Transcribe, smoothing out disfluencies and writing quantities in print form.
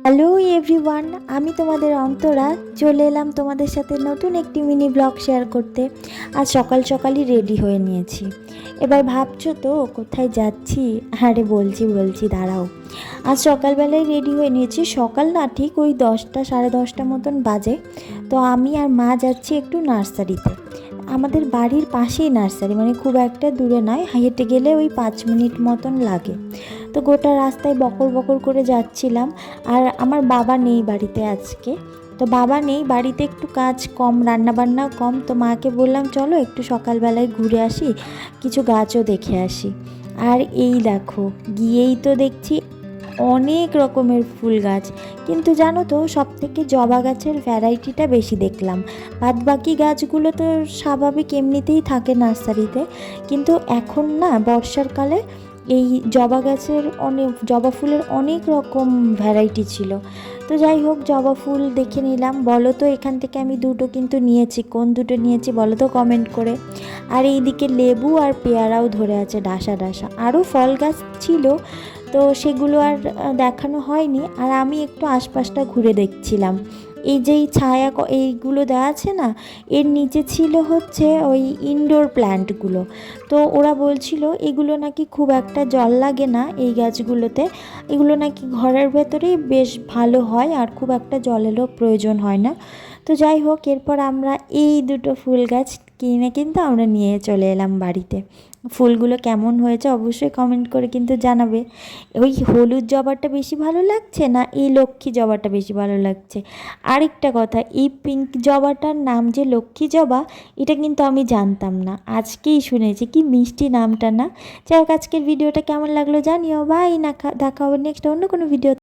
Hello everyone, আমি তোমাদের অন্তরা চলে এলাম তোমাদের সাথে নতুন একটি মিনি ব্লগ শেয়ার করতে। আজ সকাল সকালই রেডি হয়ে নিয়েছি। এবার ভাবছো তো কোথায় যাচ্ছি? আরে বলছি দাঁড়াও। আজ সকালবেলায় রেডি হয়ে নিয়েছি, সকাল না ঠিক ওই 10টা সাড়ে 10টা মতন বাজে। তো আমি আর মা যাচ্ছি একটু নার্সারিতে। আমাদের বাড়ির পাশেই নার্সারি, মানে খুব একটা দূরে নয়, হেঁটে গেলে ওই 5 মিনিট মতন লাগে। তো গোটা রাস্তায় বকর বকর করে যাচ্ছিলাম। আর আমার বাবা নেই বাড়িতে আজকে, তো বাবা নেই বাড়িতে, একটু কাজ কম, রান্নাবান্নাও কম। তো মাকে বললাম চলো একটু সকালবেলায় ঘুরে আসি, কিছু গাছও দেখে আসি। আর এই দেখো, গিয়েই তো দেখছি অনেক রকমের ফুল গাছ, কিন্তু জানো তো সবথেকে জবা গাছের ভ্যারাইটিটা বেশি দেখলাম। বাদ বাকি গাছগুলো তো স্বাভাবিক এমনিতেই থাকে নার্সারিতে, কিন্তু এখন না বর্ষার কালে এই জবা গাছের জবা ফুলের অনেক রকম ভ্যারাইটি ছিল। তো যাই হোক, জবা ফুল দেখে নিলাম। বলো তো এখান থেকে আমি দুটো কিন্তু নিয়েছি, কোন দুটো নিয়েছি বলো তো কমেন্ট করে। আর এইদিকে লেবু আর পেয়ারাও ধরে আছে ডাসা ডাসা, আরও ফল গাছ ছিল, তো সেগুলো আর দেখানো হয়নি। আর আমি একটু আশপাশটা ঘুরে দেখছিলাম। এই যেই ছায়া এইগুলো দেওয়া আছে না, এর নিচে ছিল হচ্ছে ওই ইনডোর প্ল্যান্টগুলো। তো ওরা বলছিল এগুলো নাকি খুব একটা জল লাগে না এই গাছগুলোতে, এগুলো নাকি ঘরের ভেতরেই বেশ ভালো হয় আর খুব একটা জলেরও প্রয়োজন হয় না। তো যাই হোক, এরপর আমরা এই দুটো ফুল গাছ কিনে কিন্তু আমরা নিয়ে চলে এলাম বাড়িতে। ফুলগুলো কেমন হয়েছে অবশ্যই কমেন্ট করে কিন্তু জানাবে। ওই হলুদ জবাটা বেশি ভালো লাগছে না এই লক্ষ্মী জবাটা বেশি ভালো লাগছে? আরেকটা কথা, এই পিঙ্ক জবাটার নাম যে লক্ষ্মী জবা, এটা কিন্তু আমি জানতাম না, আজকেই শুনেছি। কি মিষ্টি নামটা না? যাই হোক, আজকের ভিডিওটা কেমন লাগলো জানিও। বাই, না দেখা হবে নেক্সট অন্য কোনো ভিডিও।